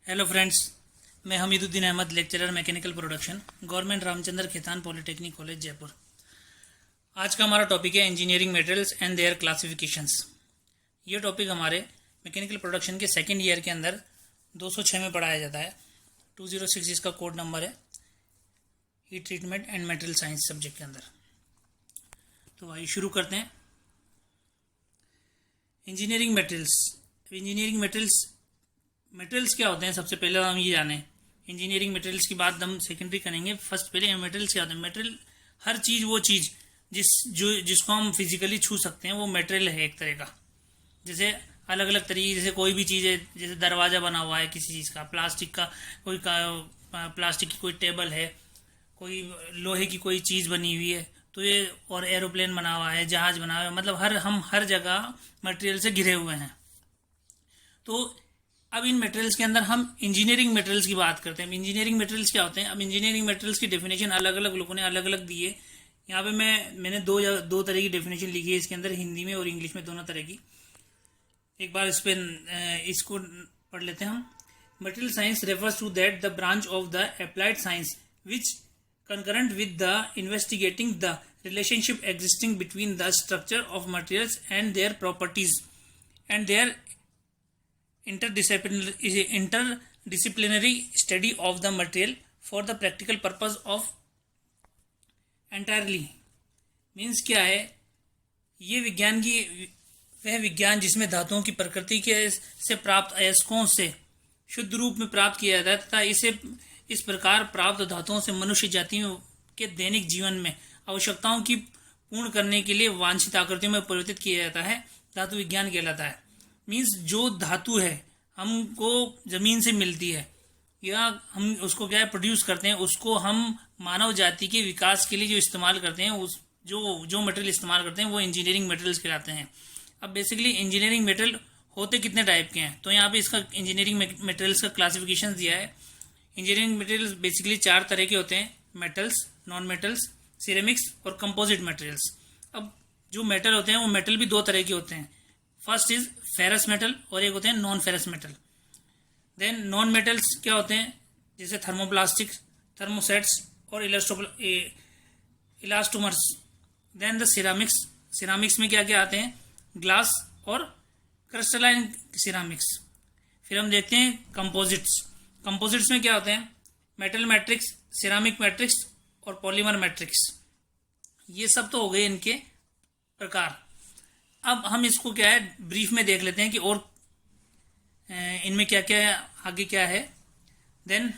Hello friends, मैं Hamiduddin Ahmed, lecturer mechanical production, government Ramchandra Khetan polytechnic college Jaipur. आज का हमारा टॉपिक है engineering materials and their classifications. ये टॉपिक हमारे मैकेनिकल प्रोडक्शन के सेकेंड ईयर के अंदर 206 में पढ़ाया जाता है। 206 इसका कोड नंबर है, heat treatment and material science subject के अंदर। तो आइए शुरू करते हैं। इंजीनियरिंग मटेरियल्स मटेरियल्स क्या होते हैं, सबसे पहले हम ये जाने। इंजीनियरिंग मटेरियल्स की बात हम सेकेंडरी करेंगे। फर्स्ट पहले मटेरियल्स क्या होते हैं। मटेरियल हर चीज़, वो चीज़ जिसको हम फिजिकली छू सकते हैं वो मटेरियल है एक तरह का। जैसे अलग अलग तरीके, जैसे कोई भी चीज़ है, जैसे दरवाज़ा बना हुआ है किसी चीज़ का, प्लास्टिक का प्लास्टिक की कोई टेबल है, कोई लोहे की कोई चीज़ बनी हुई है, तो ये, और एरोप्लेन बना हुआ है, जहाज बना हुआ है, मतलब हम हर जगह मटेरियल से घिरे हुए हैं। तो अब इन मटेरियल्स के अंदर हम इंजीनियरिंग मटेरियल्स की बात करते हैं। इंजीनियरिंग मटेरियल्स क्या होते हैं। अब इंजीनियरिंग मटेरियल्स की डेफिनेशन अलग अलग लोगों ने अलग अलग दी है। यहाँ पे मैंने दो तरह की डेफिनेशन लिखी है इसके अंदर, हिंदी में और इंग्लिश में, दोनों तरह की। एक बार इसको पढ़ लेते हैं हम। Material science refers to that the branch of the applied science which concurrent with the investigating the relationship existing between the structure of materials and their properties and their interdisciplinary study of the material for the practical purpose of entirely means क्या है। ये वह विज्ञान जिसमें धातुओं की प्रकृति के से प्राप्त अयस्कों से शुद्ध रूप में प्राप्त किया जाता है तथा इसे इस प्रकार प्राप्त धातुओं से मनुष्य जाति के दैनिक जीवन में आवश्यकताओं की पूर्ण करने के लिए वांछित आकृतियों में परिवर्तित किया जाता है, धातु विज्ञान कहलाता है। मीन्स जो धातु है हमको जमीन से मिलती है या हम उसको क्या है प्रोड्यूस करते हैं, उसको हम मानव जाति के विकास के लिए जो इस्तेमाल करते हैं, उस जो मटेरियल इस्तेमाल करते हैं वो इंजीनियरिंग मटेरियल्स कहलाते हैं। अब बेसिकली इंजीनियरिंग मटेरियल होते कितने टाइप के हैं, तो यहाँ पे इसका इंजीनियरिंग मटेरियल्स का क्लासिफिकेशन दिया है। इंजीनियरिंग मटेरियल्स बेसिकली 4 तरह के होते हैं, मेटल्स, नॉन मेटल्स, सिरेमिक्स और कंपोजिट मटेरियल्स। अब जो मेटल होते हैं वो मेटल भी 2 तरह के होते हैं। फर्स्ट इज फेरस मेटल और एक होते हैं non ferrous metal. Then non metals क्या होते हैं, जैसे थर्मोप्लास्टिक, थर्मोसेट्स और इलास्टोमर्स। देन द सिरामिक्स में क्या क्या आते हैं, ग्लास और क्रिस्टलाइन सिरामिक्स। फिर हम देखते हैं कंपोजिट्स में क्या होते हैं, मेटल मैट्रिक्स, सिरामिक मैट्रिक्स और पॉलीमर मैट्रिक्स। ये सब तो हो गए इनके प्रकार। अब हम इसको क्या है ब्रीफ में देख लेते हैं कि और इनमें क्या क्या है, आगे क्या है। Then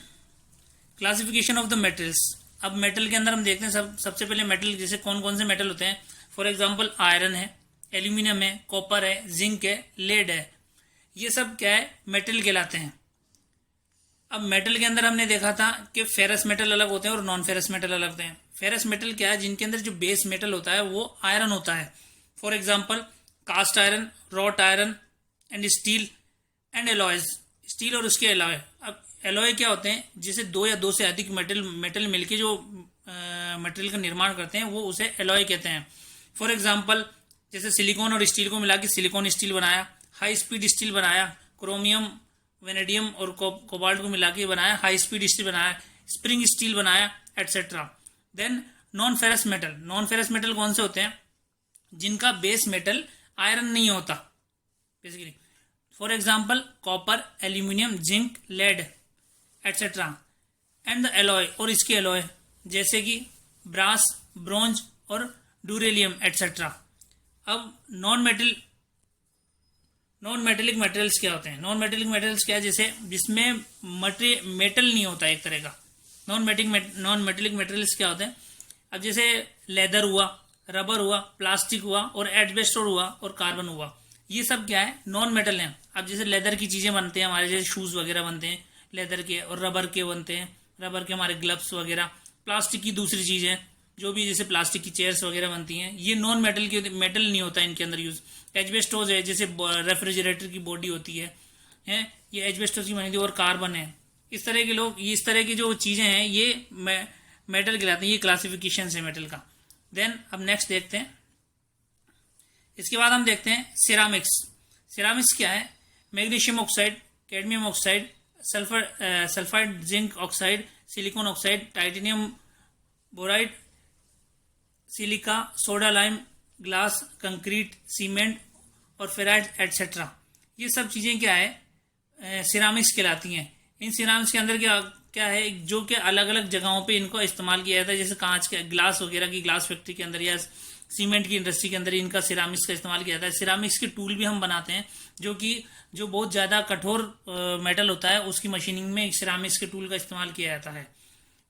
classification of the metals. अब मेटल के अंदर हम देखते हैं सबसे पहले मेटल, जैसे कौन कौन से मेटल होते हैं। फॉर एग्जांपल आयरन है, एल्यूमिनियम है, कॉपर है, जिंक है, लेड है। ये सब क्या है मेटल कहलाते हैं। अब मेटल के अंदर हमने देखा था कि फेरस मेटल अलग होते हैं और नॉन फेरस मेटल अलग होते हैं। फेरस मेटल क्या है, जिनके अंदर जो बेस मेटल होता है वो आयरन होता है। For example cast iron, wrought iron and steel and alloys. Steel और उसके एलॉय। अब एलॉय क्या होते हैं, जिसे 2 या 2 से अधिक मेटल मिलके जो मटेरियल का निर्माण करते हैं वो उसे एलॉय कहते हैं। फॉर एग्जाम्पल जैसे सिलिकॉन और स्टील को मिला के सिलिकॉन स्टील बनाया, हाई स्पीड स्टील बनाया, क्रोमियम, वेनेडियम और कोबाल्ट को मिला के बनाया, हाई स्पीड स्टील बनाया, स्प्रिंग स्टील बनाया, etcetera. Then non ferrous metal कौन से होते हैं, जिनका बेस मेटल आयरन नहीं होता basically. For example copper, aluminium, zinc, lead etcetera. And the alloy, और इसके एलॉय जैसे कि ब्रास, ब्रोंज और ड्यूरेलियम एटसेट्रा। अब नॉन मेटेलिक मटेरियल्स क्या होते हैं। नॉन मेटेलिक मटेरियल्स क्या है, जैसे जिसमें मेटल नहीं होता एक तरह का। नॉन मेटेलिक मटेरियल्स क्या होते हैं, अब जैसे लेदर हुआ, रबर हुआ, प्लास्टिक हुआ और एस्बेस्टोस हुआ और कार्बन हुआ। ये सब क्या है नॉन मेटल हैं। अब जैसे लेदर की चीज़ें बनते हैं हमारे, जैसे शूज़ वगैरह बनते हैं लेदर के, और रबर के बनते हैं, रबर के हमारे ग्लव्स वगैरह। प्लास्टिक की दूसरी चीज़ें जो भी, जैसे प्लास्टिक की चेयर्स वगैरह बनती हैं, ये नॉन मेटल नहीं होता इनके अंदर यूज। एस्बेस्टोस है, जैसे रेफ्रिजरेटर की बॉडी होती है ये एस्बेस्टोस की बनी थी, और कार्बन है। इस तरह के लोग, इस तरह की जो चीज़ें हैं ये मेटल कहलाते हैं। ये क्लासिफिकेशन है मेटल का। देन अब नेक्स्ट देखते हैं, इसके बाद हम देखते हैं सिरामिक्स क्या है। Magnesium oxide, cadmium oxide, sulphide zinc oxide, silicon oxide, titanium boride, silica, soda lime, glass, concrete, cement और फेराइट एटसेट्रा। ये सब चीज़ें क्या है, सिरामिक्स कहलाती हैं। इन सिरामिक्स के अंदर क्या क्या है, जो कि अलग अलग जगहों पे इनको इस्तेमाल किया जाता है, जैसे कांच के ग्लास वगैरह की ग्लास फैक्ट्री के अंदर या सीमेंट की इंडस्ट्री के अंदर इनका सिरामिक्स का इस्तेमाल किया जाता है। सिरामिक्स के टूल भी हम बनाते हैं, जो बहुत ज़्यादा कठोर मेटल होता है, उसकी मशीनिंग में सिरामिक्स के टूल का इस्तेमाल किया जाता है।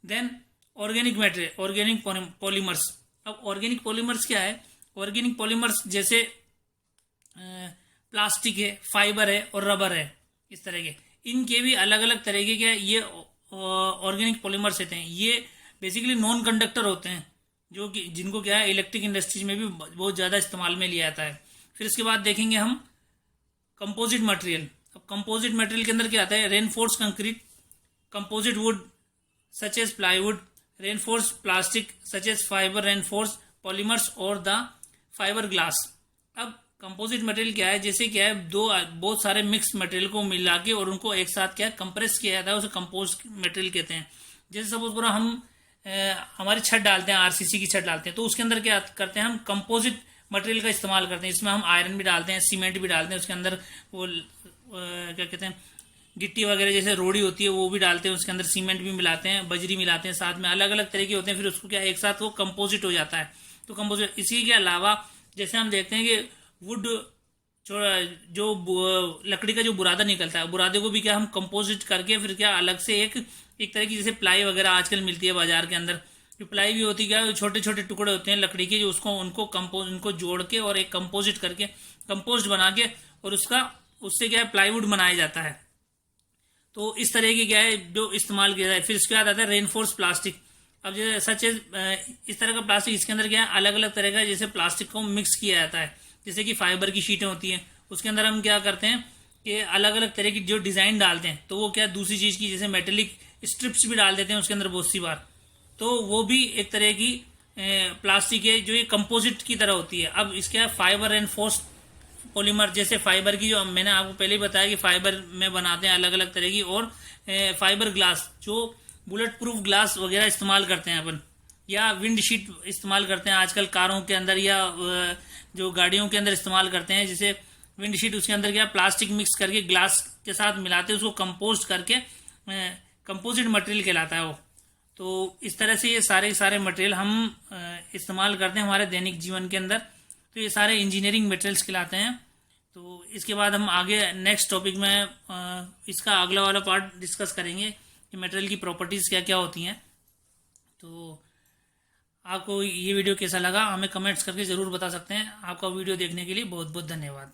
Then organic material, organic polymers. अब ऑर्गेनिक पॉलीमर्स क्या है, ऑर्गेनिक पॉलीमर्स जैसे प्लास्टिक है, फाइबर है और रबर है, इस तरह के इनके भी अलग अलग तरीके के ये ऑर्गेनिक पॉलीमर्स होते हैं। ये बेसिकली नॉन कंडक्टर होते हैं, जो कि जिनको क्या है इलेक्ट्रिक इंडस्ट्रीज में भी बहुत ज़्यादा इस्तेमाल में लिया जाता है। फिर इसके बाद देखेंगे हम कंपोजिट मटेरियल। अब कंपोजिट मटेरियल के अंदर क्या आता है, reinforce concrete, composite wood such as plywood, reinforce plastic such as fibre reinforce polymers और द फाइबर ग्लास। अब कंपोजिट मटेरियल क्या है, जैसे क्या है बहुत सारे मिक्स मटेरियल को मिला के और उनको एक साथ क्या कंप्रेस किया जाता है, उसे कंपोजिट मटेरियल कहते हैं। जैसे सपोज करो हम हमारी छत डालते हैं, आरसीसी की छत डालते हैं, तो उसके अंदर क्या करते हैं, हम कंपोजिट मटेरियल का इस्तेमाल करते हैं। इसमें हम आयरन भी डालते हैं, सीमेंट भी डालते हैं, उसके अंदर वो क्या कहते हैं गिट्टी वगैरह जैसे रोड़ी होती है वो भी डालते हैं, उसके अंदर सीमेंट भी मिलाते हैं, बजरी मिलाते हैं, साथ में अलग अलग तरह के होते हैं। फिर उसको क्या एक साथ वो कंपोजिट हो जाता है। तो कंपोजिट इसी के अलावा जैसे हम देखते हैं कि वुड जो लकड़ी का जो बुरादा निकलता है, बुरादे को भी क्या हम कंपोजिट करके फिर क्या अलग से एक तरह की जैसे प्लाई वगैरह आजकल मिलती है बाजार के अंदर, जो प्लाई भी होती है क्या छोटे छोटे टुकड़े होते हैं लकड़ी के, जो उनको जोड़ के और एक कंपोजिट करके कंपोस्ट बना के और उससे क्या है प्लाईवुड बनाया जाता है। तो इस तरह की क्या है जो इस्तेमाल किया जाता है। फिर इसके बाद आता है रेनफोर्स प्लास्टिक। अब जैसे सच इस तरह का प्लास्टिक, इसके अंदर क्या है अलग अलग तरह का जैसे प्लास्टिक को मिक्स किया जाता है, जैसे कि फाइबर की शीटें होती हैं, उसके अंदर हम क्या करते हैं कि अलग अलग तरह की जो डिज़ाइन डालते हैं, तो वो क्या दूसरी चीज़ की जैसे मेटेलिक स्ट्रिप्स भी डाल देते हैं उसके अंदर बहुत सी बार, तो वो भी एक तरह की प्लास्टिक है जो ये कंपोजिट की तरह होती है। अब इसके फाइबर रेनफोर्स पॉलीमर, जैसे फाइबर की जो मैंने आपको पहले ही बताया कि फाइबर में बनाते हैं अलग अलग तरह की, और फाइबर ग्लास जो बुलेट प्रूफ ग्लास वगैरह इस्तेमाल करते हैं अपन, या विंड शीट इस्तेमाल करते हैं आजकल कारों के अंदर या जो गाड़ियों के अंदर इस्तेमाल करते हैं, जैसे विंड शीट उसके अंदर क्या प्लास्टिक मिक्स करके ग्लास के साथ मिलाते हैं, उसको कंपोस्ट करके कंपोजिट मटेरियल कहलाता है वो। तो इस तरह से ये सारे मटेरियल हम इस्तेमाल करते हैं हमारे दैनिक जीवन के अंदर, तो ये सारे इंजीनियरिंग मटेरियल्स कहलाते हैं। तो इसके बाद हम आगे नेक्स्ट टॉपिक में इसका अगला वाला पार्ट डिस्कस करेंगे कि मटेरियल की प्रॉपर्टीज़ क्या क्या होती हैं। तो आपको ये वीडियो कैसा लगा हमें कमेंट्स करके ज़रूर बता सकते हैं। आपका वीडियो देखने के लिए बहुत बहुत धन्यवाद।